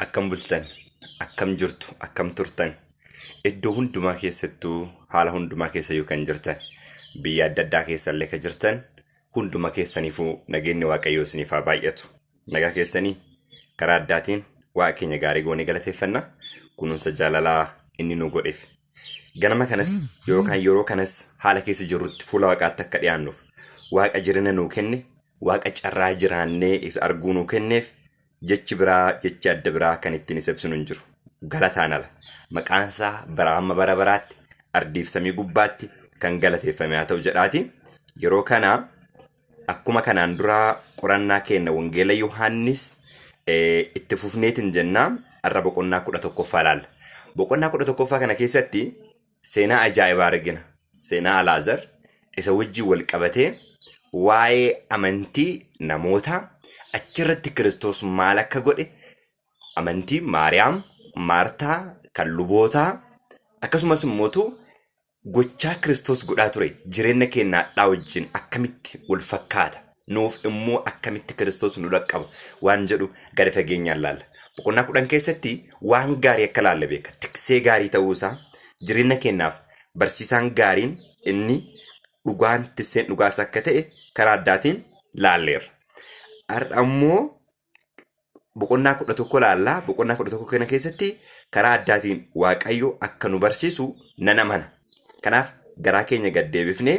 Akkam bultan, akkam jirtu, akkam turtan, iddoo hundumaa keessattuu haala hundumaa keessa yoo kan jirtan, biyya adda addaa keessa illee kan jirtan, hunduma keessaniifuu nageenyi Waaqayyoo isiniif haa baay'atu. Nagaa keessanii karaa addaatiin Waaqa keenya gaarii goonee galateeffanna. Kunuunsa jaalalaa inni nu godheef. Ganama kanas yeroo kanas haala keessa jirrutti fuula Waaqaatti akka dhiyaannuuf Waaqa jireenya nuu kenne, Waaqa carraa jiraannee isa arguu nuu kenneef jechi adda biraa kan ittiin isa ibsinu hin jiru. Galataan ala maqaan isaa bara amma bara baraatti ardiif samii gubbaatti kan galateeffame haa ta'u jedhaati. Yeroo kana akkuma kanaan duraa qorannaa keenya wangeela Yohaannis itti fufneetiin jennaa har'a boqonnaa 11ffaa ilaalla. Boqonnaa 11ffaa kana keessatti seenaa ajaa'ibaa argina. Seenaa Alaazar isa wajjin wal qabatee waa'ee amantii namoota achirratti Kiristoos maal akka godhe amantii Maariyaam, Maartaa, kan lubootaa akkasumas immoo gochaa Kiristoos godhaa ture jireenya keenyaadhaa wajjin akkamitti wal fakkaata nuuf immoo akkamitti Kiristoos nu dhaqqaba waan jedhu gadi fageenyaan ilaalla. Boqonnaa 10 keessatti waan gaarii akka ilaalla beeka. Tiksee gaarii ta'uusaa jireenya keenyaaf barsiisaan gaariin inni dhugaan tisseen dhugaas akka ta'e karaa addaatiin laalleerra. Har'a ammoo boqonnaa 11 ilaallaa. Boqonnaa 11 kana keessatti karaa addaatiin Waaqayyo akka nu barsiisu nan amana. Kanaaf garaa keenya gad deebifnee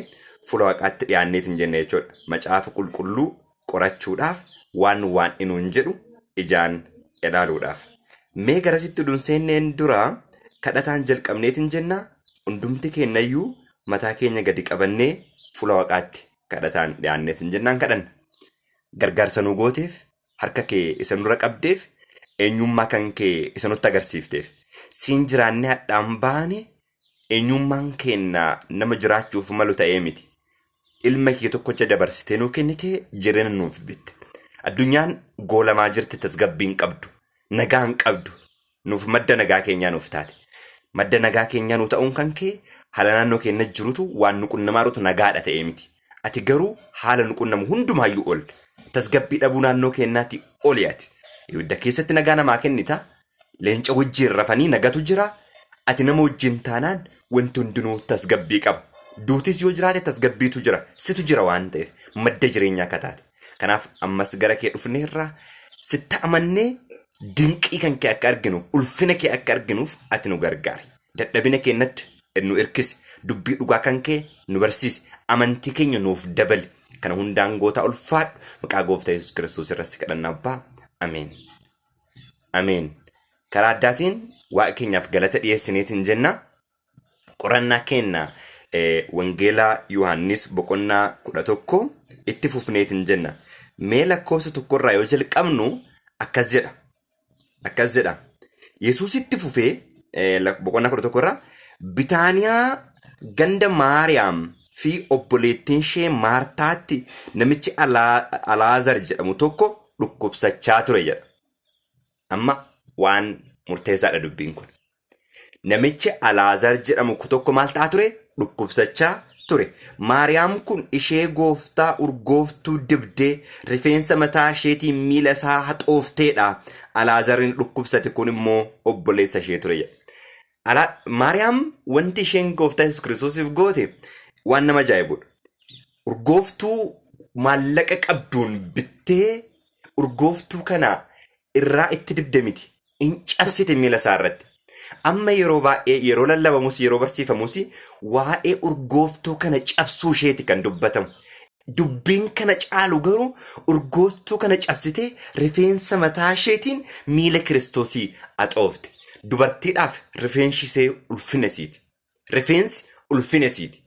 fuula Waaqaatti dhiyaanneetiin jenne jechuudha. Macaafa qulqulluu qorachuudhaaf waan inni hin jedhu ijaan ilaaluudhaaf. Mee garasitti dunseenneen dura kadhataan jalqabneetiin jenna. Hundumti keenyayyuu mataa keenya gadi qabannee fuula Waaqaatti kadhataan dhiyaanneetiin jennaan kadhanna. Gargaarsa nu gooteef, harka kee isa nurra qabdeef, eenyummaa kan kee isa nutti agarsiifteef, siin jiraannee hadhaan baane eenyummaan keenya nama jiraachuuf malu ta'ee miti. Ilma kee tokkocha dabarsitee nuu kennitee jireenya nuuf bitte. Addunyaan goolamaa jirti tasgabbiin qabdu, nagaan qabdu, nuuf madda nagaa keenyaa nuuf taate. Madda nagaa keenyaa nu ta'uun kan kee haala naannoo keenya jirutu waan nu qunnamaarutu nagaadha ta'ee miti. Ati garuu haala nu qunnamu hundumaayyuu ol. Tasgabbii dhabuu naannoo keenyaatti oli ati. Ibidda keessatti nagaa namaa kennita. Leenca wajjin rafanii nagatu jira. Ati nama wajjin taanaan wanti hundinuu tasgabbii qaba. Duutis yoo jiraate tasgabbiitu jira. Situ jira waan ta'eef madda jireenyaa akka taate. Kanaaf ammas gara kee dhufneerraa sitti amannee dinqii kan kee akka arginuuf, ulfina kee akka arginuuf ati nu gargaari. Dadhabina keenyatti nu hirkisi. Dubbii dhugaa kan kee nu barsiisi. Amantii keenya nuuf dabali. Kana hundaan goota ulfaadhu maqaa gooftaa Yesuus Kiristoos irratti kadhanna abbaa. Ameen. Ameen. Karaa addaatiin waaqa keenyaaf galata dhiyeessineetiin jenna. Qorannaa keenya wangeelaa Yohaannis boqonnaa 11 itti fufneetiin jenna. Mee lakkoofsa 1 yoo jalqabnu akkas jedha. Akkas jedha. Yesuus itti fufee boqonnaa 11 Bitaaniyaa ganda Maariyaam fi obboleettiin ishee Maartaatti namichi Alaazar jedhamu tokko dhukkubsachaa ture jedha. Amma waan murteessaadha dubbiin kun. Namichi Alaazar jedhamu tokko maal ta'aa ture? Dhukkubsachaa ture. Maariyaam kun ishee gooftaa urgooftuu dibdee rifeensa mataa isheetiin miila isaa haxoofteedha. Alaazarin dhukkubsate kun immoo obboleessa ishee ture jedha. Maariyaam wanti isheen gooftaa Yesuus Kiristoosiif goote waan nama ajaa'ibudha. Urgooftuu maallaqa qabduun bittee urgooftuu kana irraa itti dibde miti. In cabsite miila isaa irratti. Amma yeroo baay'ee yeroo lallabamus yeroo barsiifamus waa'ee urgooftuu kana cabsuu isheeti kan dubbatamu. Dubbiin kana caalu garuu urgooftuu kana cabsitee rifeensa mataa isheetiin miila Kiristoosii haxoofte. Dubartiidhaaf rifeensi ishee ulfina isiiti. Rifeensi ulfina isiiti.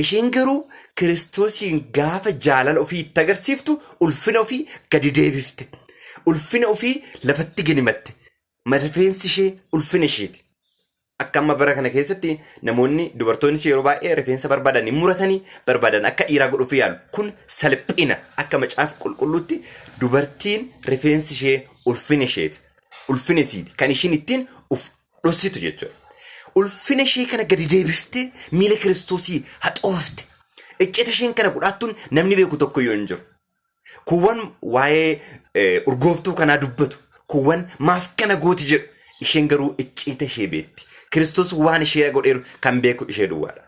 Isheen garuu Kiristoosiin gaafa jaalala ofii itti agarsiiftu ulfina ofii gadi deebifte. Ulfina ofii lafatti ganimatte. Rifeensi ishee ulfina isheeti. Akka amma bara kana keessatti namoonni dubartoonni yeroo baay'ee rifeensa barbaadan muratanii barbaadan akka dhiiraa godhuuf yaalu. Kun salphina akka macaafa qulqulluutti dubartiin rifeensi ishee ulfina isheeti. Ulfina isiiti. Kan ishiin ittiin uf dhossitu jechuudha. Ulfina ishee kana gadi deebiftee miila Kiristoosii haxoofte. Icceeta isheen kana godhaattuun namni beeku tokko yoo hin jiru. Kuuwwan waa'ee urgooftuu kanaa dubbatu kuwwan maaf kana gooti jedhu isheen garuu icciita ishee beetti. Kiristoos waan ishee godheeru kan beeku ishee duwwaadha.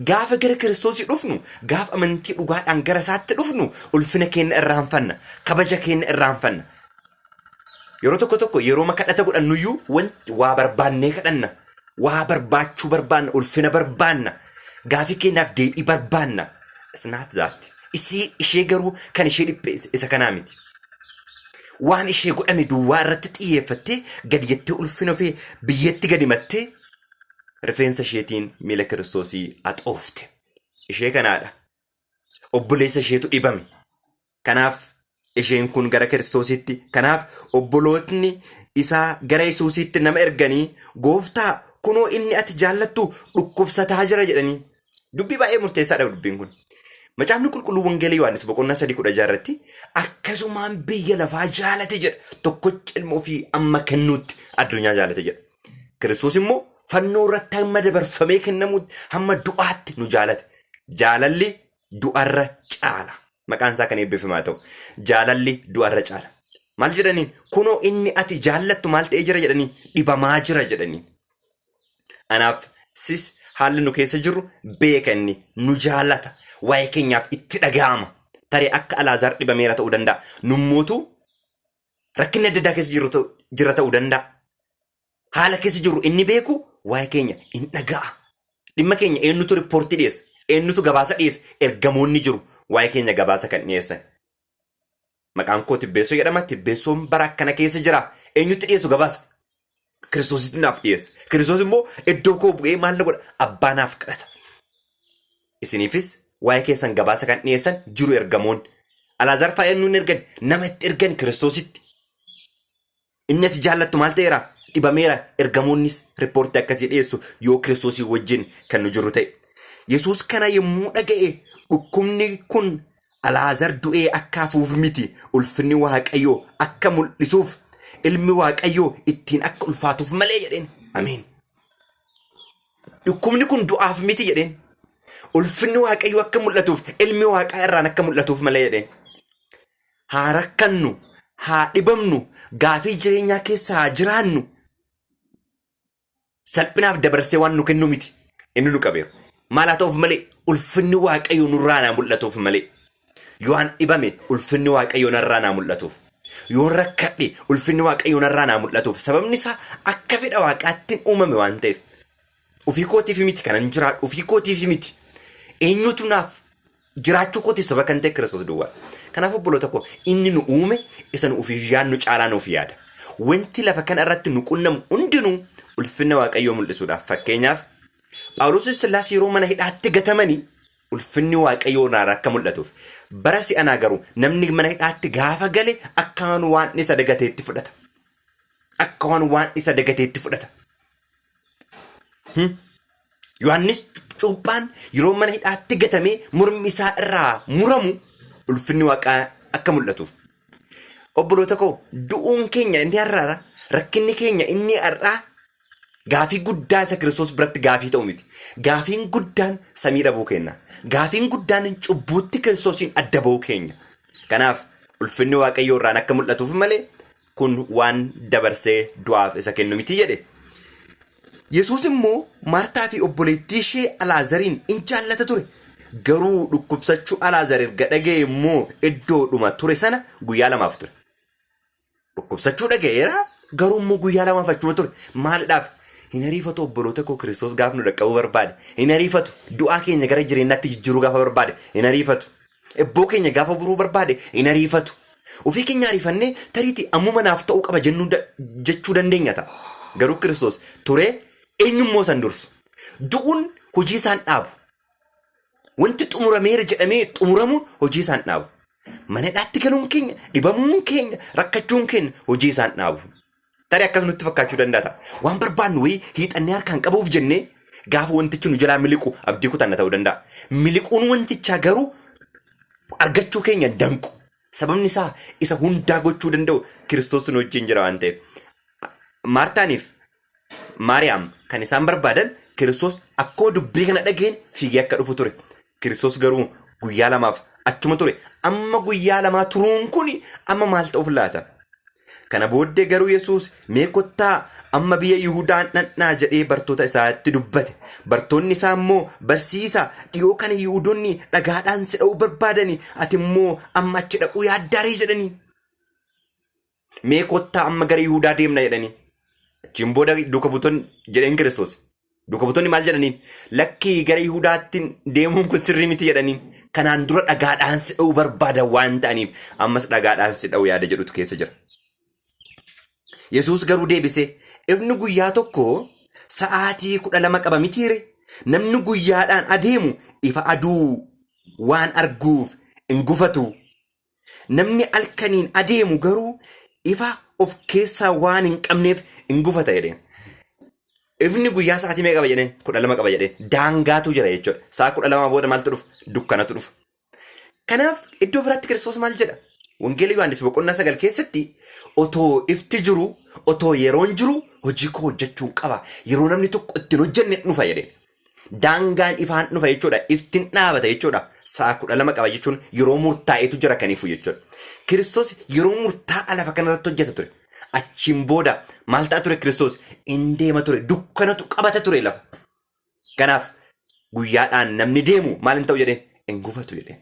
Gaafa gara Kiristoosii dhufnu, gaafa amantii dhugaadhaan gara isaatti dhufnu, ulfina keenya irraanfanna, kabaja keenya irraanfanna. Yeroo tokko yeroo kadhata godhannuyyuu wanti waa barbaannee kadhanna, waa barbaachuu barbaanna, ulfina barbaanna, gaafii keenyaaf deebii barbaanna. Isnaat zaatti. Ishee garuu kan ishee dhipheesse isa kanaa miti. Waan ishee godhame duwwaa irratti xiyyeeffattee gadi jettee ulfina ofii biyyatti gadi mattee rifeensa isheetiin miila Kiristoosii axoofte. Ishee kanaadha. Obboleessa isheetu dhibame. Kanaaf isheen kun gara Kiristoositti, kanaaf obbolootni isaa gara Yesuusitti nama erganii gooftaa kunoo inni ati jaallattu dhukkubsataa jira jedhanii. Dubbii baay'ee murteessaadha dubbiin kun. Macaafni qulqulluu wangeela Yohaannis boqonnaa 3:16 irratti akkasumaan biyya lafaa jaalate jedha. Tokkocha ilma ofii amma kennuutti addunyaa jaalate jedha. Kiristoos immoo fannoo irratti hamma dabarfamee kennamuutti hamma du'aatti nu jaalate. Jaalalli du'arra caala. Maqaan isaa kan eebbifamaa ta'u. Jaalalli du'arra caala. Maal jedhanii? Kunoo inni ati jaallattu maal ta'ee jira jedhanii, dhibamaa jira jedhanii. Anaaf sis haalli nu keessa jirru beeka inni nu jaallata. Waa'ee keenyaaf itti dhaga'ama. Tarii akka Alaazaar dhibameera ta'uu danda'a. Nummootu rakkinni adda addaa keessa jira ta'uu danda'a. Haala keessa jiru inni beeku waa'ee keenya in dhaga'a. Dhimma keenya eenyutu riippoortii dhiyeessa? Eenyutu gabaasa dhiyeessa? Ergamoonni jiru waa'ee keenya gabaasa kan dhiyeessan. Maqaan koo Tibbeessoo jedhama. Tibbeessoon bara akkana keessa jira. Eenyutti dhiyeessu gabaasa? Kiristoositti naaf dhiyeessu. Kiristoos immoo iddoo koo bu'ee maal na godha? Abbaa naaf kadhata. Isiniifis waa'ee keessan gabaasa kan dhiyeessan jiru ergamoonni. Alaazaar fa'aa eenyuun ergan? Nama itti ergan Kiristoositti. Inni ati jaallattu maal ta'eera? Dhibameera. Ergamoonnis riippoortii akkasii dhiyeessu yoo Kiristoosii wajjin kan nu jirru ta'e. Yesuus kana yommuu dhaga'e dhukkubni kun Alaazaar du'ee akka hafuuf miti, ulfinni Waaqayyoo akka mul'isuuf, ilmi Waaqayyoo ittiin akka ulfaatuuf malee jedheen. Ameen. Dhukkubni kun du'aaf miti jedheen. Ulfinni Waaqayyoo akka mul'atuuf, ilmi Waaqaa irraan akka mul'atuuf malee jedheen. Haa rakkannu, haa dhibamnu, gaafii jireenyaa keessa haa jiraannu. Salphinaaf dabarsee waan nu kennu miti. Inni nu qabeeru. Maal haa ta'uuf malee ulfinni Waaqayyoo nurraa naa mul'atuuf malee. Yoon dhibame ulfinni Waaqayyoo narraa naa mul'atuuf. Yoon rakkadhe ulfinni Waaqayyoo narraa naa mul'atuuf. Sababni isaa akka fedha Waaqaattiin uumame waan ta'eef. Ofii kootiif miti kanan jiraadhu. Ofii kootiif miti. Eenyutu naaf jiraachuu kootiif saba kan ta'e Kiristoos duwwaa. Kanaaf obboloota koo inni nu uume isa nu ofiif yaadnu caalaa nuuf yaada. Wanti lafa kana irratti nu qunnamu hundinuu ulfinna Waaqayyoo mul'isuudhaaf. Fakkeenyaaf Phaawulos Sillaas yeroo mana hidhaatti gatamanii ulfinni Waaqayyoo naara akka mul'atuuf. Bara si'anaa garuu namni mana hidhaatti gaafa gale akkaan waan isa dagateetti fudhata. Akkaan waan isa dagateetti fudhata. Yohaannis cuuphaan yeroo mana hidhaatti gatamee mormi isaa irraa muramu ulfinni Waaqaa akka mul'atuuf. Obboloota koo du'uun keenya inni har'aadha. Rakkinni keenya inni har'aa gaafii guddaa isa Kiristoos biratti gaafii ta'u miti. Gaafiin guddaan samii dhabuu keenya. Gaafiin guddaan cubbuutti Kiristoosiin adda ba'uu keenya. Kanaaf ulfinni Waaqayyoo irraan akka mul'atuuf malee kun waan dabarsee du'aaf isa kennu miti jedhe. Yesuus immoo Maartaa fi obboleettii ishee Alaazariin in jaallata ture. Garuu dhukkubsachuu Alaazaar erga dhaga'e immoo iddoodhuma ture sana guyyaa lamaaf ture. Dhukkubsachuu dhaga'eera garuu immoo guyyaa lamaaf achuma ture. Maalidhaaf? Hin ariifatu obboloota koo Kiristoos gaafa nu dhaqqabuu barbaade. Hin ariifatu du'aa keenya gara jireenyaatti jijjiiruu gaafa barbaade. Hin ariifatu ebboo keenya gaafa buruu barbaade. Hin ariifatu ofii keenya ariifannee tariitii ammuma naaf ta'uu qaba jechuu dandeenya ta'a. Garuu Kiristoos turee eenyummoo san dursu. Du'uun hojii isaan dhaabu. Wanti xumurameera jedhamee xumuramuun hojii isaan dhaabu. Mana hidhaatti galuun keenya, dhibamuun keenya, rakkachuun keenya hojii isaan dhaabu. Tarii akkas nutti fakkaachuu danda'a. Waan barbaannu wayii hiixannee harkaan qabuuf jennee gaafa wantichi nu jalaa miliqu abdii kutanna ta'uu danda'a. Miliquun wantichaa garuu argachuu keenya danqu. Sababni isaa isa hundaa gochuu danda'u Kiristoos nu wajjin jira waan ta'eef. Maartaaniif Maariyaam kan isaan barbaadan Kiristoos akkuma dubbii kana dhageen fiigee akka dhufu ture. Kiristoos garuu guyyaa lamaaf achuma ture. Amma guyyaa lamaa turuun kun amma maal ta'uuf laata? Kana booddee garuu Yesuus mee kottaa amma biyya Yihuudaan dhaqnaa jedhee bartoota isaatti dubbate. Bartoonni isaa immoo barsiisaa dhiyoo kana Yihuudoonni dhagaadhaan si dha'uu barbaadanii ati immoo amma achi dhaquu yaaddaarii jedhanii. Mee kottaa amma gara Yihuudaa deemna jedhanii. Achiin booda duuka butoonni jedheen Kiristoos. Duuka butoonni maal jedhaniin? Lakkii gara Yihuudaatti deemuun kun sirrii miti jedhaniin. Kanaan dura dhagaadhaan si dha'uu barbaadan waan ta'aniif ammas dhagaadhaan si dha'uu yaada jedhutu keessa jira. Yesuus garuu deebisee ifni guyyaa tokko sa'aatii 12 qaba mitiire. Namni guyyaadhaan adeemu ifa aduu waan arguuf hin gufatu. Namni halkaniin adeemu garuu ifa of keessaa waan hin qabneef hin gufata jedheen. Ifni guyyaa sa'aatii meeqa qaba jedheen? 12 qaba jedheen. Daangaatu jira jechuudha. Sa'a 12 booda maaltu dhufu? Dukkanatu dhufu. Kanaaf iddoo biraatti Kiristoos maal jedha? Wangeela Yohaannis boqonnaa 9 keessatti otoo ifti jiru, otoo yeroon jiru hojii koo hojjechuun qaba. Yeroo namni tokko ittiin hojjenne dhufa jedheen. Daangaan ifaan dhufa jechuudha. Iftiin dhaabata jechuudha. Sa'a 12 qaba jechuun yeroo murtaa'etu jira kaniifu jechuudha. Kiristoos yeroo murtaa'aa lafa kanarratti hojjeta ture. Achiin booda maal ta'a ture Kiristoos? In deema ture. Dukkanatu qabata ture lafa. Kanaaf guyyaadhaan namni deemu maal hin ta'u jedheen? Hin gufatu jedheen.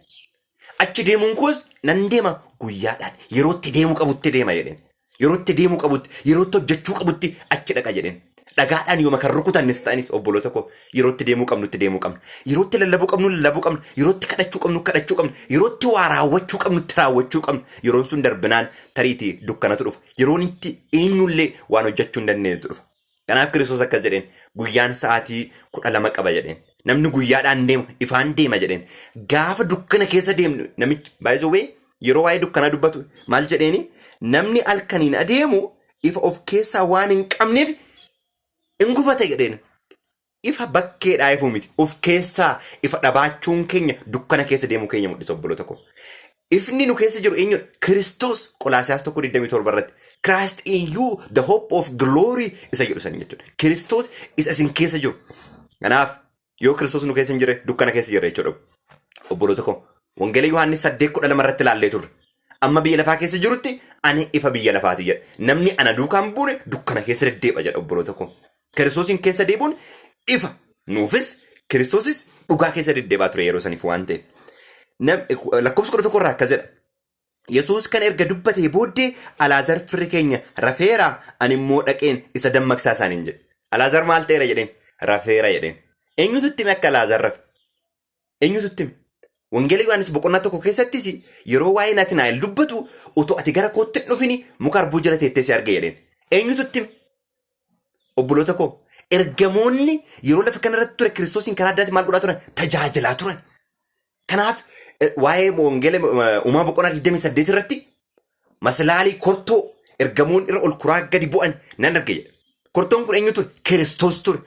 Achi deemuun kunis nan deema guyyaadhaan yerootti deemuu qabutti deema jedheen. Yerootti deemuu qabutti, yerootti hojjechuu qabutti achi dhaqa jedheen. Dhagaadhaan yooma kan rukutannis ta'anis obboloota koo yerootti deemuu qabnutti deemuu qabna. Yerootti lallabuu qabnu lallabuu qabna. Yerootti kadhachuu qabnu kadhachuu qabna. Yerootti waa raawwachuu qabnutti raawwachuu qabna. Yeroon sun darbinaan tariitii dukkanatu dhufa. Yeroon itti eenyullee waan hojjechuu hin dandeenyetu dhufa. Kanaaf Kiristoos akkas jedheen guyyaan sa'aatii 12 qaba jedheen. Namni guyyaadhaan deemu ifaan deema jedheen. Gaafa dukkana keessa deemnu namichi baay'ee yeroo waa'ee dukkanaa dubbatu maal jedheeni? Namni halkaniin adeemu ifa of keessaa waan hin qabneef hin gufata jedheen. Ifa bakkeedhaa ifuu miti. Of keessaa ifa dhabaachuun keenya dukkana keessa deemuu keenya mul'isa obboloota koo. Ifni nu keessa jiru eenyudha? Kiristoos Qolaasiyaas 1:27 irratti. Christ in you the hope of glory isa jedhu sanii jechuudha. Kiristoos isa isin keessa jiru. Kanaaf yoo Kiristoos nu keessa hin jirre dukkana keessa jirra jechuudha. Obboloota koo Wangeela Yohaannis 8:12 irratti ilaallee turre. Amma biyya lafaa keessa jirutti ani ifa biyya lafaati jedha. Namni ana duukaan buune dukkana keessa deddeebi'a jedha obboloota koo. Kiristoosin keessa deebuun ifa nuufis Kiristoosis dhugaa keessa deddeebi'aa ture yeroo saniif waan ta'eef. Lakkoofsa 11 irraa akkas jedha. Yesuus kan erga dubbatee booddee Alaazaar firri keenya rafeera ani immoo dhaqeen isa dammaqsaa isaaniin jedhe. Alaazaar maal ta'eera jedheen? Rafeera jedheen. Eenyutu hime akka Alaazaar rafe? Eenyutu hime? Wangeela Yohaannis boqonnaa 1 keessattis yeroo waa'ee Naatinaa'el dubbatu utoo ati gara kootti hin dhufini muka harbuu jala teessee si arge jedheen. Eenyutu hime? Obboloota koo ergamoonni yeroo lafa kanarratti ture Kiristoosiin karaa addaatti maal godhaa turan? Tajaajilaa turan. Kanaaf waa'ee wangeela uumaa boqonnaa 28 irratti masalaalii kortoo ergamoonni irra ol kuraa gadi bu'an nan arge jedha. Kortoon kun eenyu ture? Kiristoos ture.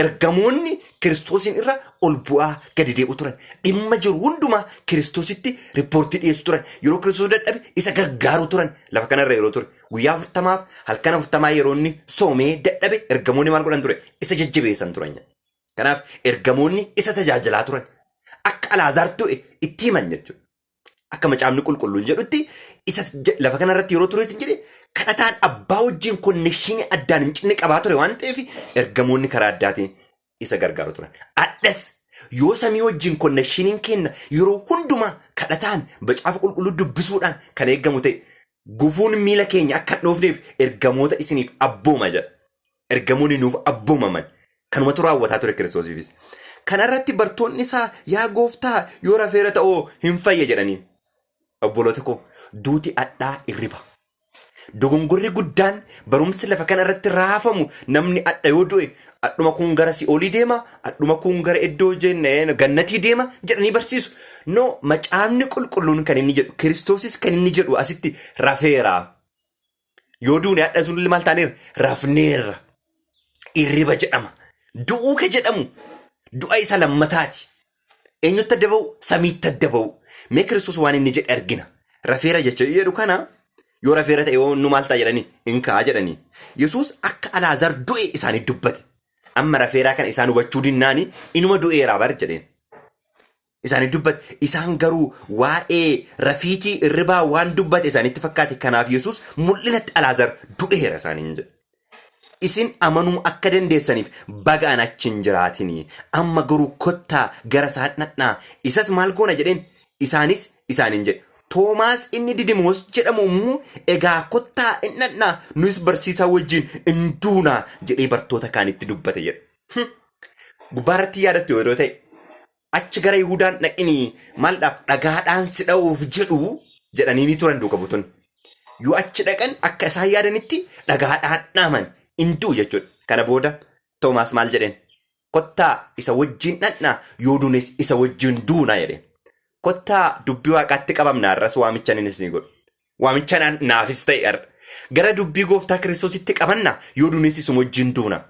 Ergamoonni Kiristoosiin irra ol bu'aa gadi deebi'u turan. Dhimma jiru hundumaa Kiristoositti riippoortii dhiyeessu turan. Yeroo Kiristoos dadhabe isa gargaaru turan lafa kanarra yeroo ture. Guyyaa 40 halkan 40 yeroo inni soomee dadhabe ergamoonni maal godhan ture? Isa jajjabeessan turan. Kanaaf ergamoonni isa tajaajilaa turan. Akka Alaazaar tu'e itti himan jechuudha. Akka macaafni qulqulluun jedhutti isa lafa kanarratti yeroo tureetiin jedhe kadhataan abbaa wajjin konnekshinii addaan hin cinne qabaa ture waan ta'eef ergamoonni karaa addaatiin isa gargaaru turan. Addas yoo samii wajjin konnekshiniin kenna yeroo hundumaa kadhataan macaafa qulqulluu dubbisuudhaan kan eegamu ta'e gufuun miila keenya akka hin dhoofneef ergamoota isiniif abbooma jedha. Ergamoonni nuuf abboomaman kanumatu raawwataa ture Kiristoosiifis. Kanarratti bartoonni isaa yaa gooftaa yoo rafeera ta'oo hin fayya jedhaniin. Obboloota koo duuti addaa irriba. Dogongorri guddaan barumsi lafa kanarratti raafamu namni adda yoo du'e adhuma kun gara si'oolii deema adhuma kun gara iddoo jennee gannatii deema jedhanii barsiisu. No macaafni qulqulluun kan inni jedhu Kiristoosis kan inni jedhu asitti rafeera. Yoo duune adda sun maal taaneera? Rafneera. Irriba jedhama. Du'uu ka jedhamu. Du'a isa lammataati. Eenyutti adda ba'u? Samiitti adda ba'u. Mee Kiristoos waan inni jedhe argina. Rafeera jecha jedhu kana yoo rafeera ta'e yoo nu maal ta'a jedhanii hin ka'a jedhanii. Yesuus akka Alaazaar du'e isaanii dubbate. Amma rafeeraa kana isaan hubachuu dinnaanii inuma du'eeraa bar jedheen. isaanii dubbate. Isaan garuu waa'ee rafiitii irribaa waan dubbate isaanitti fakkaate. Kanaaf Yesuus mul'inatti Alaazaar du'eera isaaniin jedhe. Isin amanuu akka dandeessaniif bagaan achi hin jiraatinii. Amma garuu kottaa gara isaan dhaqnaa. Isas maal goona jedheen? Isaanis isaaniin jedhe. Toomaas inni Didimoos jedhamu immoo egaa kottaa hin dhaqnaa. Nus barsiisaa wajjin hin duunaa jedhee bartoota kaanitti dubbate jedhe. Gubbaarratti yaadattu yeroo ta'e achi gara Yihudaan dhaqinii maaldhaaf dhagaadhaan si dha'uuf jedhu jedhanii ni turan duuka buutonni. Yoo achi dhaqan akka isaan yaadanitti dhagaadhaan dhaaman. Induu jechuudha. Kana booda Toomaas maal jedheen? Kottaa isa wajjin dhaqnaa yoo duunes isa wajjin duunaa jedheen. Kottaa dubbii waaqaatti qabamna har'as waamicha innis ni godhu. Waamicha naafis ta'e har'a. Gara dubbii gooftaa Kiristoositti qabanna yoo duunes isuma wajjin duuna.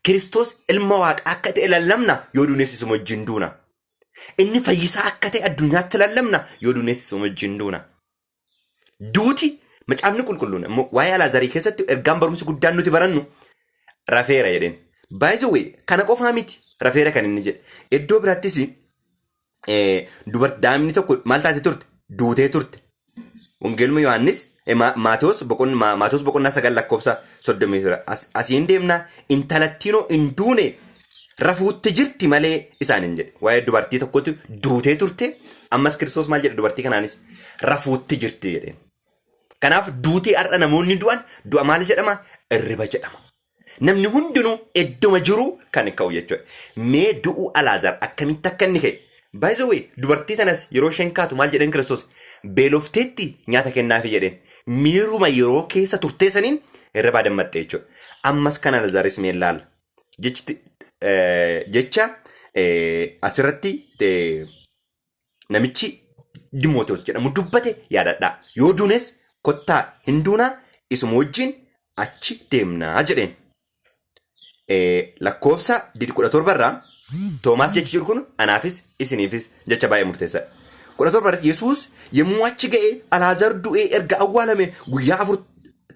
Kiristoos ilma waaqaa akka ta'e lallabna yoo duunes isuma wajjin duuna. Inni fayyisaa akka ta'e addunyaatti lallabna yoo duunes isuma wajjin duuna. Duuti Macaafni qulqulluun immoo waa'ee Alaazarii keessatti ergaan barumsi guddaan nuti barannu rafeera jedheen. By the way, kana qofaa miti rafeera kan inni jedhe. Iddoo biraattis daa'imni tokko maal taate turte? Duutee turte. Wangeeluma Yohaannis Maatewos boqonnaa 9 lakkoofsa 30 asiin deemnaa intalattiinoo hin duune rafuutti jirti malee isaaniin jedhe. Waa'ee dubartii tokkotti duutee turte. Ammas Kiristoos maal jedhe dubartii kanaanis? Rafuutti jirti jedheen. Kanaaf duutii har'a namoonni du'an du'a maal jedhama? Irriba jedhama. Namni hundinuu idduma jiru kan ka'u jechuudha. Mee du'uu Alaazaar akkamitti akka inni ka'e? By the way, dubartii tanas yeroo isheen kaatu maal jedheen Kiristoos? Beelofteetti nyaata kennaafi jedheen. Miiruma yeroo keessa turteessaniin irribaa dammaxxe jechuudha. Ammas kan Alaazaaris mee ilaalla. Jecha asirratti namichi Dimooteos jedhamu dubbate yaadadhaa. Yoo duunes kottaa hin duunaa isuma wajjin achi deemnaa jedheen. Lakkoofsa 17 irraa Toomaas jechi jiru kun anaafis isiniifis jecha baay'ee murteessaadha. 17 irratti Yesuus yommuu achi ga'e Alaazaar du'ee erga awwaalame guyyaa 4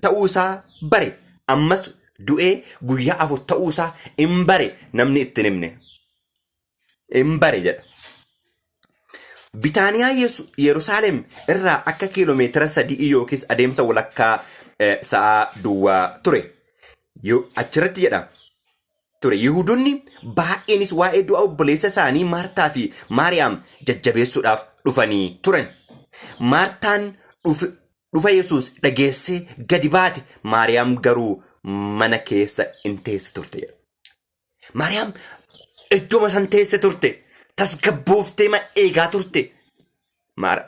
ta'uu isaa bare. Ammas du'ee guyyaa 4 ta'uu isaa hin bare namni itti himne. Hin bare jedha. Bitaaniyaa Yerusaalem irraa akka kiiloomeetira 3 yookiis adeemsa walakkaa sa'a duwwaa ture. Achirratti jedha ture. Yihuudoonni baay'eenis waa'ee du'a obboleessa isaanii Maartaa fi Maariyaam jajjabeessuudhaaf dhufanii turan. Maartaan dhufa Yesuus dhageessee gadi baate. Maariyaam garuu mana keessa hin teesse turte. Maariyaam iddoo san teesse turte. Tasgabbooftee ma eegaa turte.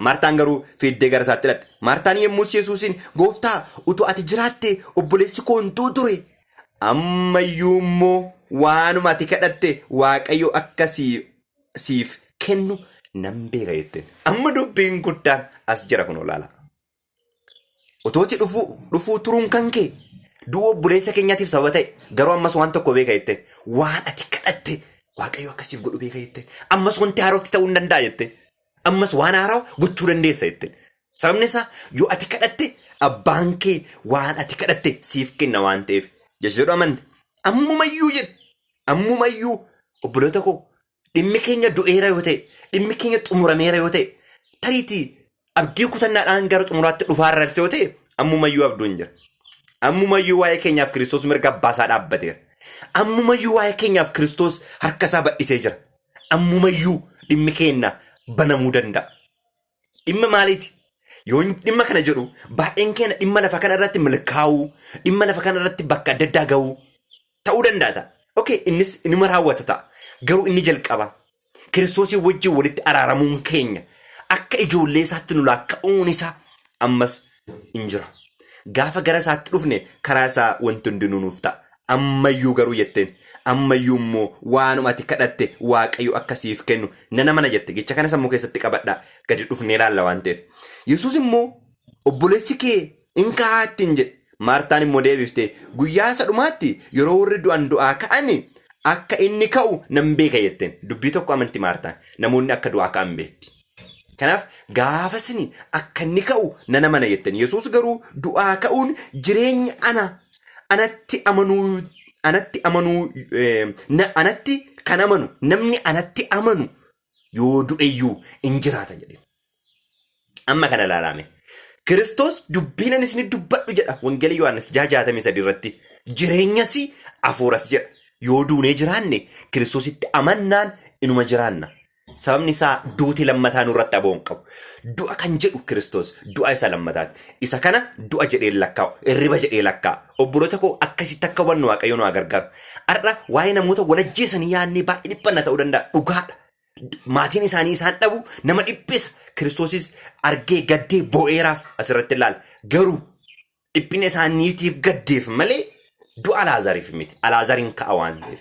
Maartaan garuu fiiddee gara isaatti hidhatte. Maartaan yemmus Yesuusin gooftaa utuu ati jiraatte obboleessi koo hin du'u ture. Ammayyuu immoo waanuma ati kadhatte Waaqayyo akka siif kennu nan beeka jette. Amma dubbiin guddaan as jira kun olaala. Otooti dhufuu turuun kan kee du'a obboleessa keenyaatiif sababa ta'e garuu ammas waan tokko beeka jette. Waan ati kadhatte Waaqayyo akkasiif godhu beeka jette. Ammas wanti haaraatti ta'uu hin danda'a jette. Ammas waan haaraa gochuu dandeessa jette. Sababni isaa yoo ati kadhatte abbaan kee waan ati kadhatte siif kenna waan ta'eef jechuudha amante. Ammumayyuu jedhe. Ammumayyuu obboloota koo dhimmi keenya du'eera yoo ta'e dhimmi keenya xumurameera yoo ta'e tariitii abdii kutannaadhaan gara xumuraatti dhufaarra yoo ta'e ammumayyuu abduu hin jira. Ammumayyuu waa'ee keenyaaf Kiristoos mirga abbaasaa dhaabbateera. Ammumayyuu waa'ee keenyaaf Kiristoos harka isaa badhisee jira. Ammumayyuu dhimmi keenya banamuu danda'a. Dhimma maaliiti? Yoo dhimma kana jedhu baay'een keenya dhimma lafa kana irratti milkaa'uu, dhimma lafa kana irratti bakka adda addaa ga'uu ta'uu danda'a. Okay, innis inuma raawwata ta'a. Garuu inni jalqaba Kiristoosii wajjin walitti araaramuun keenya akka ijoollee isaatti nu laakka'uun isaa ammas hin jira. Gaafa gara isaatti dhufne karaa isaa wanti hundinuu nuuf ta'a. Ammayyuu garuu jetteen ammayyuu immoo waanuma ati kadhatte Waaqayyo akkasiif kennu nana mana jette. Jecha kana sammuu keessatti qabadhaa gadi dhufnee ilaalla waan ta'eef. Yesuus immoo obboleessi kee hin ka'aattiin jedhe. Maartaan immoo deebiftee guyyaa isa dhumaatti yeroo warri du'an du'aa ka'ani akka inni ka'u nan beeka jetteen. Dubbii tokko amanti Maartaan namoonni akka du'aa ka'an beekti. Kanaaf gaafa sini akka inni ka'u nana mana jetteen. Yesuus garuu du'aa ka'uun jireenya anatti amanuu namni anatti amanu yoo du'eyyuu in jiraata jedhe. Amma kana ilaalame. Kiristoos dubbiin isin dubbadhu jedha Wangeela Yohaannis 6:63 irratti. Jireenyas hafuuras jedha. Yoo duunee jiraanne Kiristoositti amannaan inuma jiraanna. Sababni isaa duuti lammataa nurratti aboon qabu. Du'a kan jedhu Kiristoos du'a isa lammataati. Isa kana du'a jedhee lakkaa'u, irriba jedhee lakkaa'u. Obboloota koo akkasitti akka hubannu Waaqayyo nu haa gargaaru. Har'a waa'ee namoota walajjeesanii yaadnee baay'ee dhiphanna ta'uu danda'a. Dhugaadha. Maatiin isaanii isaan dhabu nama dhiphisa. Kiristoosis argee gaddee boo'eeraaf asirratti ilaala. Garuu dhiphina isaaniitiif gaddeef malee du'a Alaazariif miti. Alaazariin ka'a waan ta'eef.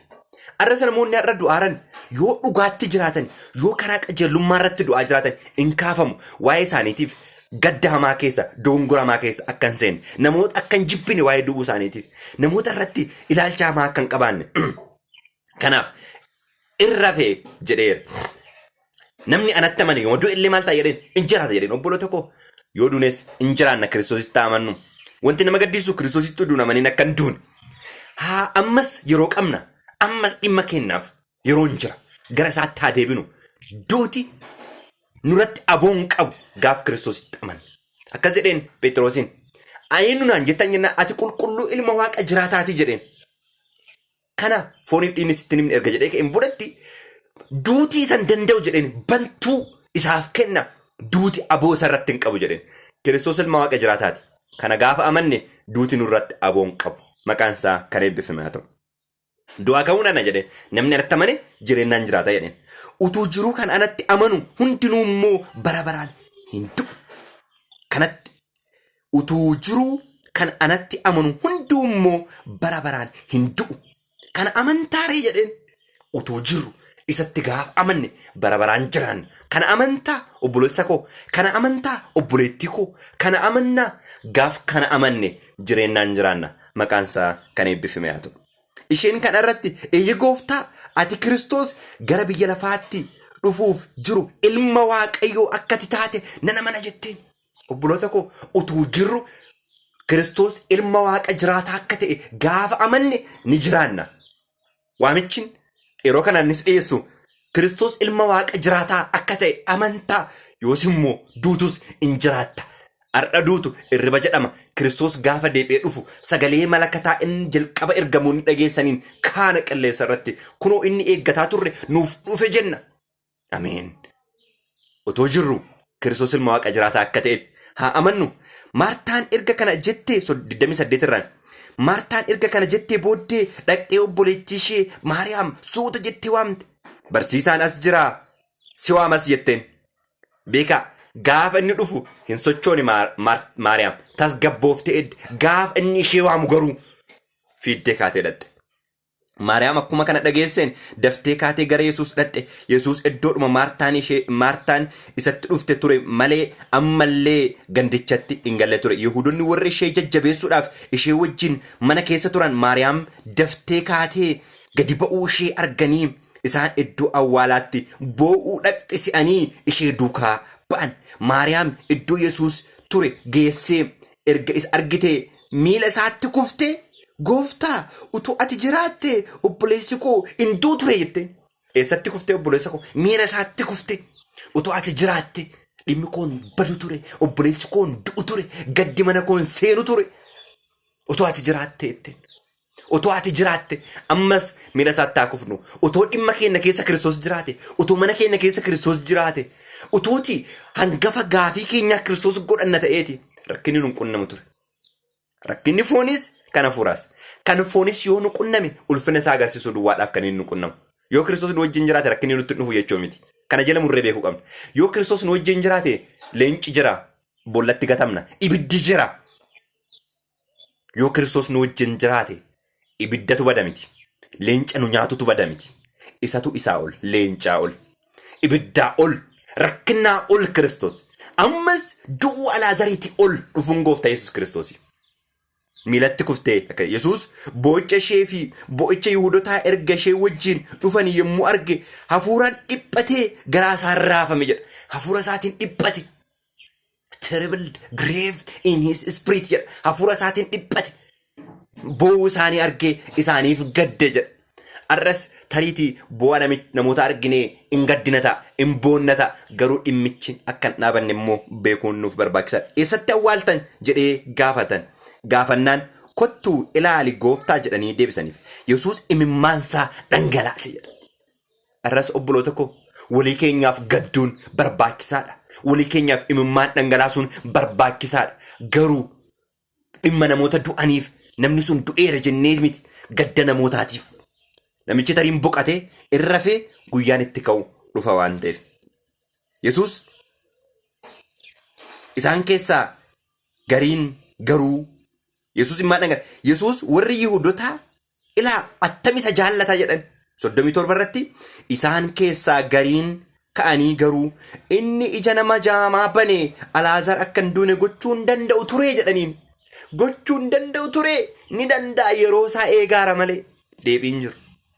Arrasa namoonni har'a du'aaran yoo dhugaatti jiraatan yoo karaa qajeelummaa irratti du'aa jiraatan in kaafamu. Waa'ee isaaniitiif gadda hamaa keessa dogongora keessa akka hin seenne namoota akka hin jibbine waa'ee du'uu isaaniitiif namoota irratti ilaalcha hamaa akka hin qabaanne. Kanaaf irra fe'e jedheera. Namni anatti amane yoo du'e illee maal ta'a jedheen in jiraata jedheen obboloota koo yoo duunes in jiraanna Kiristoositti amannu. Wanti nama gaddisiisu Kiristoositti duun amaniin akka hin duune. Haa ammas yeroo qabna. Ammas dhimma kennaaf yeroo hin jira. Gara isaatti haa deebinu. Duuti nurratti aboon qabu gaaf Kiristoositti amanna. Akkas jedheen Phexroosiin. Ayinu naan jettan jenna ati qulqulluu ilma Waaqa jiraataati jedheen. Kana fooniif dhiigni sitti himne erga jedhee ka'een boodatti duutii san danda'u jedheen bantuu isaaf kenna. Duuti aboo isarratti hin qabu jedheen. Kiristoos ilma Waaqa jiraataati. Kana gaafa amanne duuti nurratti aboon qabu. Maqaan isaa kan eebbifame haa ta'u. Du'aa ka'uun ana jedhe namni anatti amane jireenyaan jiraata jedheen. Utuu jiruu kan anatti amanu hundinuu immoo bara baraan hin du'u. Kanatti utuu jiruu kan anatti amanu hunduu immoo bara baraan hin du'u. Kana amantaaree jedheen utuu jiru isatti gaaf amanne bara baraan jiraanna. Kana amantaa obboleessa koo, kana amantaa obboleettii koo, kana amannaa gaaf kana amanne jireenyaan jiraanna. Maqaan isaa kan eebbifame haa ta'u. Isheen kana irratti eeyya gooftaa ati Kiristoos gara biyya lafaatti dhufuuf jiru ilma Waaqayyoo akkati taate nan amana jetteen. Obboloota koo utuu jirru Kiristoos ilma Waaqa jiraataa akka ta'e gaafa amanne ni jiraanna. Waamichin yeroo kanaanis dhiyeessu Kiristoos ilma Waaqa jiraataa akka ta'e amantaa yoos immoo duutus in jiraatta. Har'a duutu irriba jedhama. Kiristoos gaafa deebi'ee dhufu sagalee malakataa inni jalqaba ergamoonni dhageessaniin kaana qilleessa irratti kunoo inni eeggataa turre nuuf dhufe jenna. Ameen. Otoo jirru Kiristoos ilma Waaqa jiraataa akka ta'etti haa amannu. Maartaan erga kana jettee 28 irraan Maartaan erga kana jettee booddee dhaqxee obboleettii ishee Maariyaam suuta jettee waamte. Barsiisaan as jira si waamas jetteen. Beekaa. Gaafa inni dhufu hin sochooni Maariyaam tasgabbooftee gaafa inni ishee waamu garuu fiiddee kaatee dhaqxe. Maariyaam akkuma kana dhageesseen daftee kaatee gara Yesuus dhaqxe. Yesuus iddoodhuma Maartaan isatti dhufte ture malee ammallee gandichatti hin galle ture. Yihuudoonni warri ishee jajjabeessuudhaaf ishee wajjin mana keessa turan Maariyaam daftee kaatee gadi ba'uu ishee arganii isaan iddoo awwaalaatti boo'uu dhaqxe si'anii ishee duukaa ba'an. Maariyaam iddoo Yesuus ture geessee erga isa argitee miila isaatti kuftee gooftaa utuu ati jiraatte obboleessi koo hin du'u ture jette. Eessatti kuftee obboleessa koo miila isaatti kuftee utuu ati jiraatte dhimmi koon badu ture obboleessi koon du'u ture gaddi mana koon seenu ture utuu ati jiraatte jette. Utuu ati jiraatte ammas miila isaatti haa kufnu. Utuu dhimma keenya keessa Kiristoos jiraate utuu mana keenya keessa Kiristoos jiraate utuuti hangafa gaafii keenya Kiristoos godhanna ta'eeti rakkinni nu qunnamu ture. Rakkinni foonis kan hafuuraas. Kan foonis yoo nu qunname ulfina isaa agarsiisuu duwwaadhaaf kan inni nu qunnamu. Yoo Kiristoos nu wajjin jiraate rakkinni nutti dhufu jechuu miti. Kana jala murree beekuu qabna. Yoo Kiristoos nu wajjin jiraate leenci jira bollatti gatamna ibiddi jira. Yoo Kiristoos nu wajjin jiraate ibiddatu bada miti. Leenca nu nyaatutu bada miti. Isatu isaa ol leencaa ol ibiddaa ol. Rakkinaa ol Kiristoos ammas du'uu Alaazariiti ol dhufuun gooftaa Yesuus Kiristoos. Miilatti kuftee Yesuus boo'icha ishee fi boo'icha Yihuudotaa erga ishee wajjin dhufan yommuu arge hafuuraan dhiphatee garaa isaa raafame jedha. Hafuura isaatiin dhiphate. Terrible grave in his spirit jedha. Hafuura isaatiin dhiphate. Boo'uu isaanii argee isaaniif gadde jedha. Arras tariitii bu'aa namoota arginee hin gaddina ta'a, hin boonna ta'a. Garuu dhimmichi akka hin dhaabanne immoo beekuun nuuf barbaachisaadha. Eessatti awwaaltan jedhee gaafatan. Gaafannaan kottuu ilaali gooftaa jedhanii deebisaniif. Yesuus imimmaansaa dhangalaase jedha. Arras obboloota koo walii keenyaaf gadduun barbaachisaadha. Walii keenyaaf imimmaan dhangalaasuun barbaachisaadha. Garuu dhimma namoota du'aniif namni sun du'eera jennee miti gadda namootaatiif. Namichi tariin boqatee irra rafee guyyaan itti ka'u dhufa waan ta'eef. Yesuus isaan keessaa gariin garuu Yesuus imimmaan dhangalaase. Yesuus warri Yihuudotaa ilaa attam isa jaallataa jedhan 37 irratti isaan keessaa gariin ka'anii garuu inni ija nama jaamaa banee Alaazaar akka hin duune gochuu hin danda'u ture jedhaniin. Gochuu hin danda'u ture ni danda'a yeroo isaa eegaara malee deebiin jiru.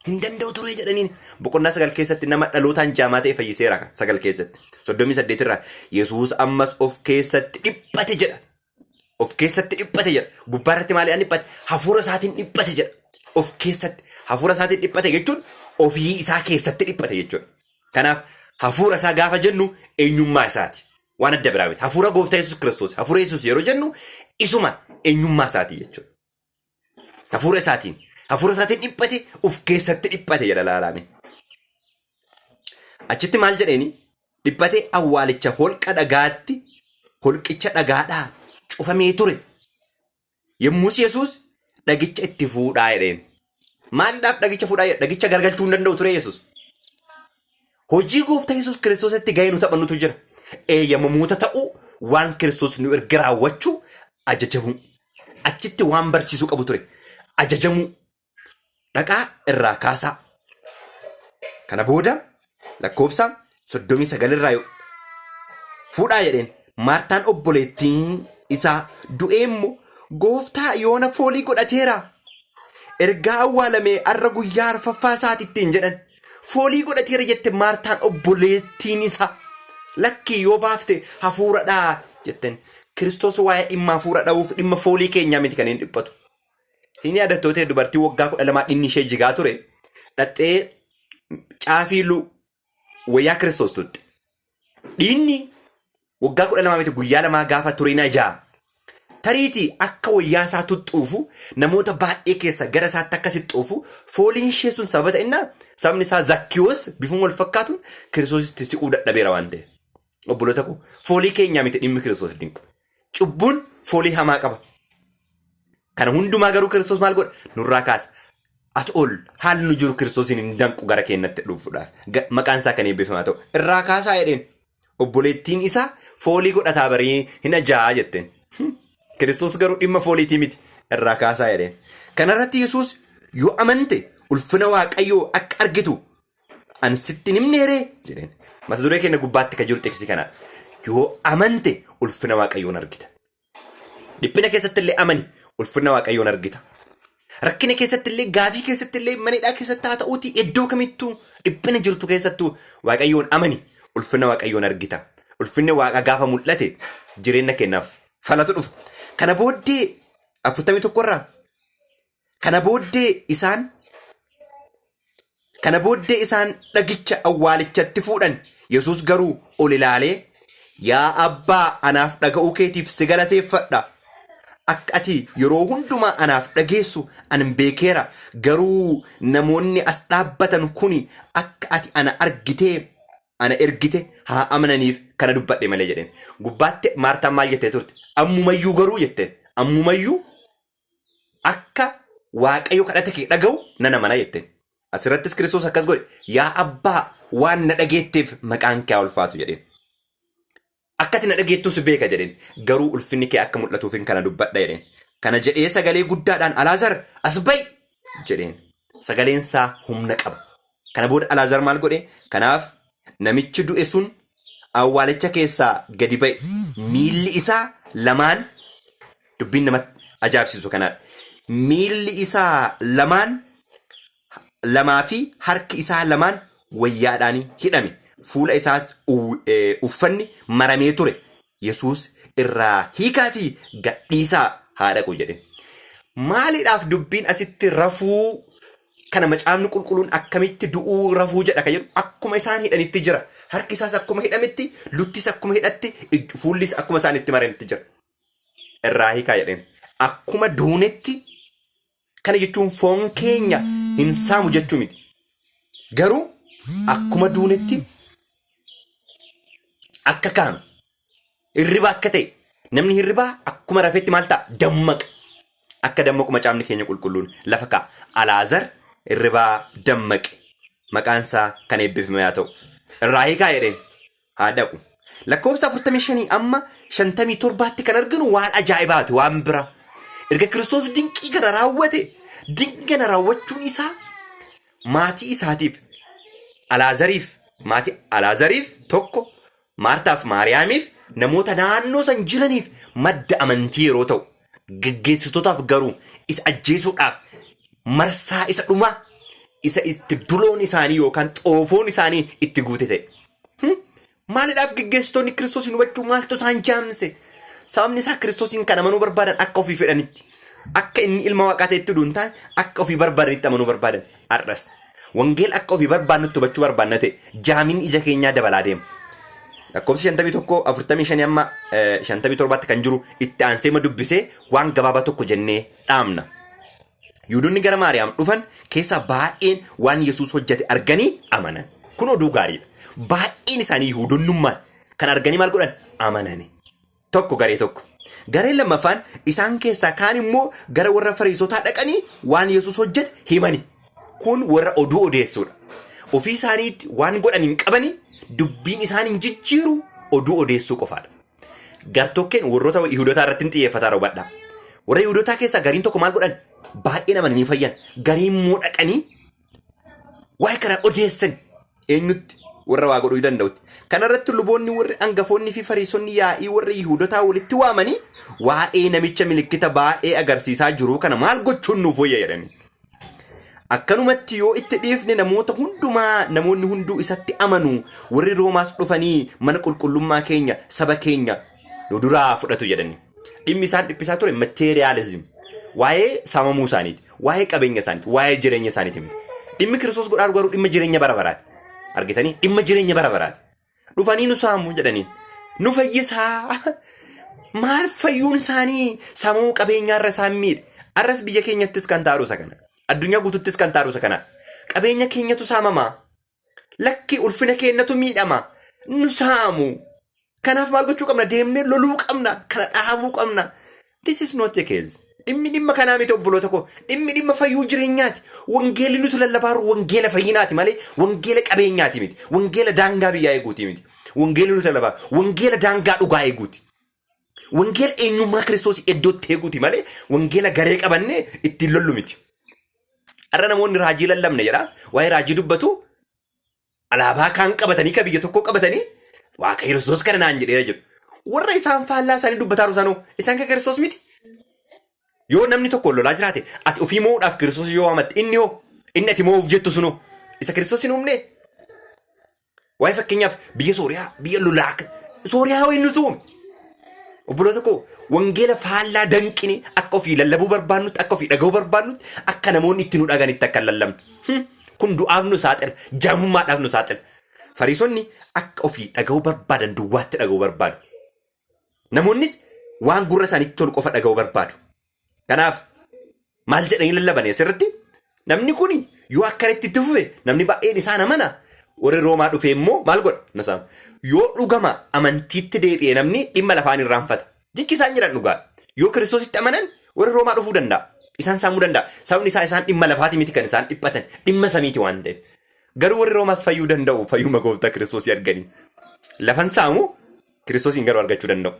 Hin danda'u ture jedhaniin. Boqonnaa 9 keessatti nama dhalootaan jaamaa ta'e fayyiseera 9 keessatti. 38 irraa Yesuus ammas of keessatti dhiphate jedha. Of keessatti dhiphate jedha. Gubbaa irratti maaliidhaan dhiphate? Hafuura isaatiin dhiphate jedha. Of keessatti hafuura isaatiin dhiphate jechuun ofii isaa keessatti dhiphate jechuudha. Kanaaf hafuura isaa gaafa jennu eenyummaa isaati. Waan adda biraa miti. Hafuura gooftaa Yesuus Kiristoos. Hafuura Yesuus yeroo jennu isuma eenyummaa isaati jechuudha. Hafuura isaatiin dhiphate of keessatti dhiphate jedha laalame. Achitti maal jedheeni? Dhiphate awwaalicha holqa dhagaatti holqicha dhagaadhaa cufamee ture. Yommus Yesuus dhagicha itti fuudhaa jedheen. Maaliidhaaf dhagicha fuudhaa jedha? Dhagicha gargalchuu hin danda'u ture Yesuus. Hojii gooftaa Yesuus Kiristoositti gahee nu taphannutu jira. Eeyyamamoota ta'uu waan Kiristoos nu erga raawwachuu ajajamuu. Achitti waan barsiisuu qabu ture. Ajajamuu. Dhaqaa irraa kaasaa. Kana booda lakkoofsa 39 irraa fuudhaa jedheen. Maartaan obboleettiin isaa du'ee immoo gooftaa yoona foolii godhateera. Ergaa awwaalamee arra guyyaa arfaffaa isaatittiin jedhan. Foolii godhateera jette Maartaan obboleettiin isaa. Lakkii yoo baafte hafuuradhaa jetten. Kiristoos waa'ee dhimma hafuura dha'uuf dhimma foolii keenyaa miti kan hin dhiphatu. Hin yaadattootee dubartii waggaa 12 inni ishee jigaa ture. Dhaxxee caafii wayyaa Kiristoos tutte. Dhiinni waggaa 12 miti guyyaa 2 gaafa turina ja'a. Tariitii akka wayyaa isaa tuttuufu namoota baay'ee keessa gara isaatti akka sixxuufu fooliin ishee sun sababa ta'inna sabni isaa Zakkiyoos bifuma wal fakkaatuun Kiristoositti siquu dadhabeera waan ta'eef. Obboloota koo foolii keenyaa miti dhimmi Kiristoos dinqu. Cubbuun foolii hamaa qaba. Kana hundumaa garuu Kiristoos maal godha? Nurraa kaasa. Ati ol haalli nu jiru Kiristoosiin hin danqu gara keenyatti dhufuudhaaf. Maqaan isaa kan eebbifamaa ta'u. Irraa kaasaa jedheen. Obboleettiin isaa foolii godhataa barii hin ajaa'a jetteen. Kiristoos garuu dhimma fooliitii miti. Irraa kaasaa jedheen. Kanarratti Yesuus yoo amante ulfina Waaqayyoo akka argitu ani sitti hin himneeree jedheen. Mata duree keenya gubbaatti kan jiru tekstii kanadha. Yoo amante ulfina Waaqayyoon argita. Dhiphina keessatti illee amani ulfina Waaqayyoon argita. Rakkina keessatti illee gaafii keessatti illee manidhaa keessatti haa ta'uuti iddoo kamittuu dhiphina jirtu keessattuu Waaqayyoon amani ulfina Waaqayyoon argita. Ulfinni Waaqa gaafa mul'ate jireenya keenyaaf falatu dhufa. Kana booddee 41 irraa Kana booddee isaan dhagicha awwaalichatti fuudhan. Yesuus garuu ol ilaalee yaa abbaa anaaf dhaga'uu keetiif si galateeffadha. Akka ati yeroo hundumaa anaaf dhageessu ani beekeera. Garuu namoonni as dhaabbatan kuni akka ati ana ergite haa amananiif kana dubbadhe malee jedheen. Gubbaatti Maartaan maal jettee turte? Ammumayyuu garuu jetteen. Ammumayyuu akka Waaqayyo kadhata kee dhaga'u nan amana jetteen. Asirrattis Kiristoos akkas godhe. Yaa abbaa waan na dhageetteef maqaan kee ulfaatu jedheen. Akka ati na dhageettus beeka jedheen. Garuu ulfinni kee akka mul'atuuf kana dubbadha jedheen. Kana jedhee sagalee guddaadhaan Alaazaar as ba'i jedheen. Sagaleen isaa humna qaba. Kana booda Alaazaar maal godhe? Kanaaf namichi du'e sun awwaalicha keessaa gadi ba'e. Miilli isaa lamaan dubbiin namatti ajaa'ibsiisu kanaadha. Miilli isaa lamaa fi harki isaa lamaan wayyaadhaan hidhame. Fuula isaatti uffanni maramee ture. Yesuus irraa hiikaatii gadhiisaa haa dhaqu jedhe. Maaliidhaaf dubbiin asitti rafuu kana macaafni qulqulluun akkamitti du'uu rafuu jedha kan jedhu akkuma isaan hidhanitti jira. Harki isaas akkuma hidhametti, luttis akkuma hidhatti, fuullis akkuma isaan itti maranitti jira. Irraa hiikaa jedheen akkuma duunetti kana jechuun foon keenya hin saamu jechuu miti. Garuu akkuma duunetti akka kaanu hirribaa akka ta'e namni hirribaa akkuma rafetti maal ta'a dammaqa. Akka dammaqu macaafni keenya qulqulluun lafa kaa'a. Alaazar hirribaa dammaqe maqaansaa kan eebbifame haa ta'u. Irraa hiikaa jedheen haa dhaqu. Lakkoofsa 45 amma 57tti kan arginu waan ajaa'ibaati waan bira. Erga Kiristoos dinqii kana raawwate dinqii kana raawwachuun isaa maatii isaatiif Alaazariif tokko Maartaaf Maariyaamiif namoota naannoo san jiraniif madda amantii yeroo ta'u geggeessitootaaf garuu isa ajjeesuudhaaf marsaa isa dhumaa isa itti duloon isaanii yookaan xoofoon isaanii itti guute ta'e. Maaliidhaaf geggeessitoonni Kiristoosin hubachuu maaltu isaan jaamse? Sababni isaa Kiristoosin kan amanuu barbaadan akka ofii fedhanitti, akka inni ilma waaqaa ta'etti duuntaan akka ofii barbaadanitti amanuu barbaadan. Har'as wangeela akka ofii barbaadnutti hubachuu barbaadna ta'e jaamiin ija keenyaa dabalaa deema. Lakkoofsi 51:45 amma 57tti kan jiru itti aansee dubbisee waan gabaabaa tokko jennee dhaamna. Yihuudoonni gara Maariyaam dhufan keessaa baay'een waan Yesuus hojjete arganii amanan. Kun oduu gaariidha. Baay'een isaanii Yihuudoonnummaan kan arganii maal godhan amanani. Tokko garee tokko. Gareen lammaffaan isaan keessaa kaan immoo gara warra Fariisotaa dhaqanii waan Yesuus hojjete himani. Kun warra oduu odeessuudha. Ofii isaaniitti waan godhan hin qabani. Dubbiin isaan hin jijjiiru oduu odeessuu qofaadha. Gartokkeen warroota Yihuudootaa irratti xiyyeeffataa hubadhaa. Warra Yihuudootaa keessaa gariin tokko maal godhan baay'ee amananii fayyan. Gariin immoo dhaqanii waa'ee kana odeessan eenyutti warra waa godhuu danda'utti. Kana irratti luboonni warri hangafoonni fi Fariisonni yaa'ii warra Yihuudootaa walitti waamanii waa'ee namicha milikkita baay'ee agarsiisaa jiru kana maal gochuun nuuf wayya jedhani. Akkanumatti yoo itti dhiifne namoonni hunduu isatti amanu warri Roomaas dhufanii mana qulqullummaa keenya saba keenya nu duraa fudhatu jedhani. Dhimmi isaan dhiphisaa ture materialism. Waa'ee saamamuu isaaniiti, waa'ee qabeenya isaaniiti, waa'ee jireenya isaaniiti miti. Dhimmi Kiristoos godhaa garuu dhimma jireenya bara baraati. Argitanii dhimma jireenya bara baraati. Dhufanii nu saamu jedhanii nu fayyisaa. Maal fayyuun isaanii saamamuu qabeenyaarra isaan miidhe. Arras biyya keenyattis kan taa'u isa kana. Addunyaa guututtis kan taa'u isa kana. Qabeenya keenyatu saamamaa. Lakki ulfina keenyatu miidhama. Nu saamu. Kanaaf maal gochuu qabna? Deemnee loluu qabna. Kana dhaabuu qabna. This is not the case. Dhimma kanaa miti obboloota koo. Dhimma fayyuu jireenyaati. Wangeelli nuti lallabaaru wangeela fayyinaati malee wangeela qabeenyaati miti. Wangeela daangaa biyyaa eeguuti miti. Wangeelli nuti lallabaaru wangeela daangaa dhugaa eeguuti. Wangeela eenyummaa Kiristoos iddootti eeguuti malee wangeela garee qabannee ittiin lollu miti. Har'a namoonni raajii lallabne jedha. Waa'ee raajii dubbatu alaabaa kaan qabatanii ka biyya tokkoo qabatanii waaqa Kiristoos kana naan jedheera jedhu. Warra isaan faallaa isaanii dubbataaru sanuu isaan ka Kiristoos miti. Yoo namni tokko lolaa jiraate ati ofii moo'uudhaaf Kiristoos yoo waamatte inni ati moo'uuf jettu sunu isa Kiristoos hin uumne. Waa'ee fakkeenyaaf biyya Sooriyaa biyya lolaa Sooriyaa wayii nuti uume. Obboloota koo wangeela faallaa danqine akka ofii lallabuu barbaannutti akka ofii dhaga'uu barbaannutti akka namoonni itti nu dhaganitti akka lallabnu. Kun du'aaf nu saaxila jaamummaadhaaf nu saaxila. Fariisonni akka ofii dhaga'uu barbaadan duwwaatti dhaga'uu barbaadu. Namoonnis waan gurra isaaniitti tolu qofa dhaga'uu barbaadu. Kanaaf maal jedhanii lallaban asirratti namni kun yoo akkanitti itti fufe namni baay'een isaan amana. Warri Roomaa dhufee immoo maal godha? Yoo dhugama amantiitti deebi'ee namni dhimma lafaan irraanfata. Jikki isaan jiran dhugaa. Yoo Kiristoositti amanan warri Roomaa dhufuu danda'a. Isaan saamuu danda'a. Sababni isaa isaan dhimma lafaati miti kan isaan dhiphatan. Dhimma samiiti waan ta'eef. Garuu warri Roomaas fayyuu danda'u. Fayyuma gooftaa Kiristoosii arganii. Lafan saamu Kiristoosiin garuu argachuu danda'u.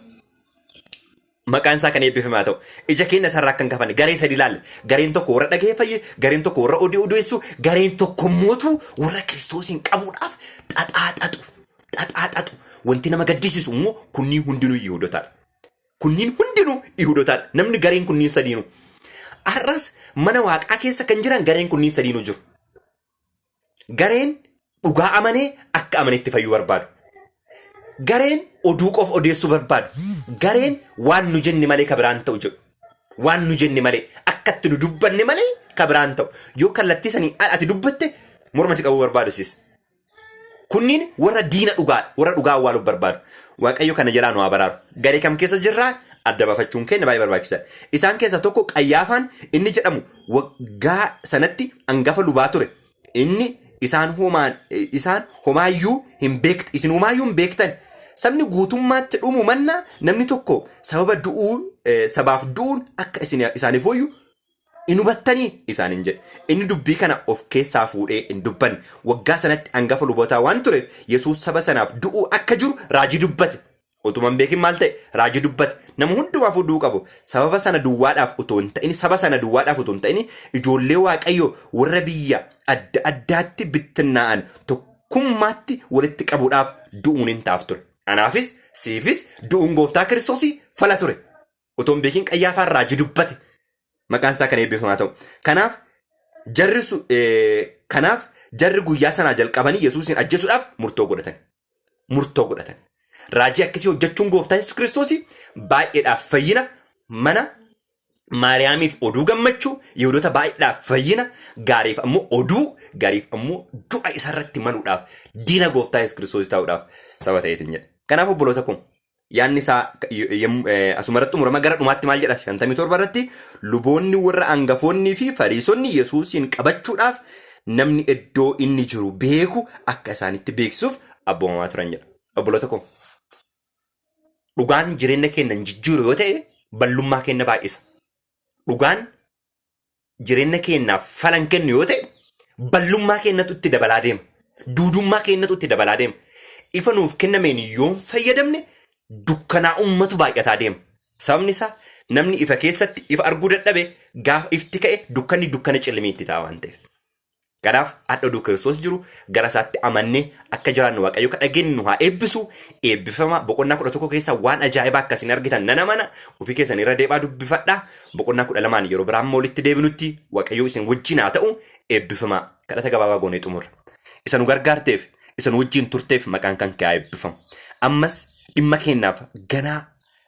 Maqaan isaa kan eebbifamaa ta'u. Ija keenya isaarraa akkan kafanne garee sadi ilaalle. Gareen tokko warra dhagee fayye, gareen tokko warra odeessu, gareen tokko mootu warra Kiristoosiin qabuudhaaf xaxaaxatu. Wanti nama gaddisiisu immoo kunniin hundinuu Yihuudootaadha. Namni gareen kunniin sadiinuu. Har'as mana waaqaa keessa kan jiran gareen kunniin sadiinuu jiru. Gareen dhugaa amanee akka amanetti fayyuu barbaadu. Gareen oduu qofa odeessuu barbaadu. Gareen waan nu jenne malee ka biraan ta'u jedhu. Waan nu jenne malee akkatti nu dubbanne malee kabiraan ta'u yoo kallattii sanii ati dubbatte morma si qabu barbaadu sis. Kunniin warra diina dhugaa awwaaluuf barbaadu. Waaqayyo kana jalaa nu haa baraaru. Garee kam keessa jirraa adda baafachuun keenya baay'ee barbaachisaadha. Isaan keessa tokko Qayyaafaan inni jedhamu waggaa sanatti hangafa lubaa ture. Inni isaan homaayyuu hin beektan. Isin homaayyuu hin beektan. Sabni guutummaatti dhumu mannaa namni tokko sabaaf du'uun akka isaaniif ooyyu in hubattanii isaaniin jedhe. Inni dubbii kana of keessaa fuudhee hin dubbanne. Waggaa sanatti hangafa lubootaa waan tureef Yesuus saba sanaaf du'uu akka jiru raajii dubbate. Utuma hin beekin maal ta'e raajii dubbate. Nama hundumaaf du'uu qabu. Saba sana duwwaadhaaf utoo hin ta'in ijoollee Waaqayyoo warra biyya adda addaatti bittinnaa'an tokkummaatti walitti qabuudhaaf du'uun hin taaf ture. Anaafis siifis du'uun gooftaa Kiristoosii fala ture. Utoo hin beekin Qayyaafaan raajii dubbate. Maqaan isaa kan eebbifamaa ta'u. Kanaaf jarri guyyaa sanaa jalqabanii Yesuusin ajjeesuudhaaf murtoo godhatan. Raajii akkasii hojjechuun gooftaa Yesuus Kiristoosii baay'eedhaaf fayyina mana Maariyaamiif oduu gammachuu Yihudoota baay'eedhaaf fayyina gaariif ammoo du'a isarratti maluudhaaf diina gooftaa Yesuus Kiristoosii ta'uudhaaf saba ta'eetiin jedha. Kanaaf obboloota kun yaanni isaa asumarratti murama gara dhumaatti maal jedha 57 irratti luboonni warra hangafoonnii fi fariisonni Yesuusin qabachuudhaaf namni iddoo inni jiru beeku akka isaanitti beeksisuuf abboomamaa turan jedha. Obboloota kun dhugaan jireenya keenya jijjiiru yoo ta'e ballummaa keenya baay'isa. Dhugaan jireenya keenyaaf falan kennu yoo ta'e ballummaa keenyatu itti dabalaa deema. Duudummaa keenyatu itti dabalaa deema. Ifa nuuf kennameen yoon fayyadamne dukkanaa ummatu baay'ataa deema. Sababni isaa namni ifa keessatti ifa arguu dadhabe gaafa ifti ka'e dukkana cillimiitti ta'a waan ta'eef. Kanaaf adda oduu Kiristoos jiru gara isaatti amannee akka jiraannu Waaqayyo kadhageenyu nu haa eebbisu. Eebbifama boqonnaa 11 keessa waan ajaa'ibaa akkasiin argitan nana mana ofii keessan irra deebaa dubbifadhaa. Boqonnaa 12 yeroo biraan walitti deebinutti Waaqayyo isin wajjin haa ta'u. Eebbifama kadhata gabaabaa goonee xumurra. Isa nu gargaarteef isa nu wajjin turteef maqaan kan kee haa eebbifamu. Ammas dhimma keenyaaf ganaa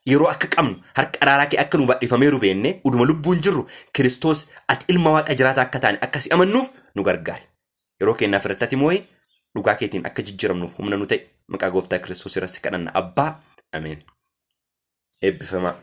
yeroo akka qabnu harka araaraa kee akka nu badhiifameeru beenne uduma lubbuun jirru Kiristoos ati ilma Waaqa jiraata akka taane akkasi amannuuf nu gargaari. Yeroo keenyaaf irratti moo'ee dhugaa keetiin akka jijjiiramnuuf humna nu ta'e maqaa gooftaa Kiristoos irratti kadhanna. Abbaa ameen. Eebbifamaa.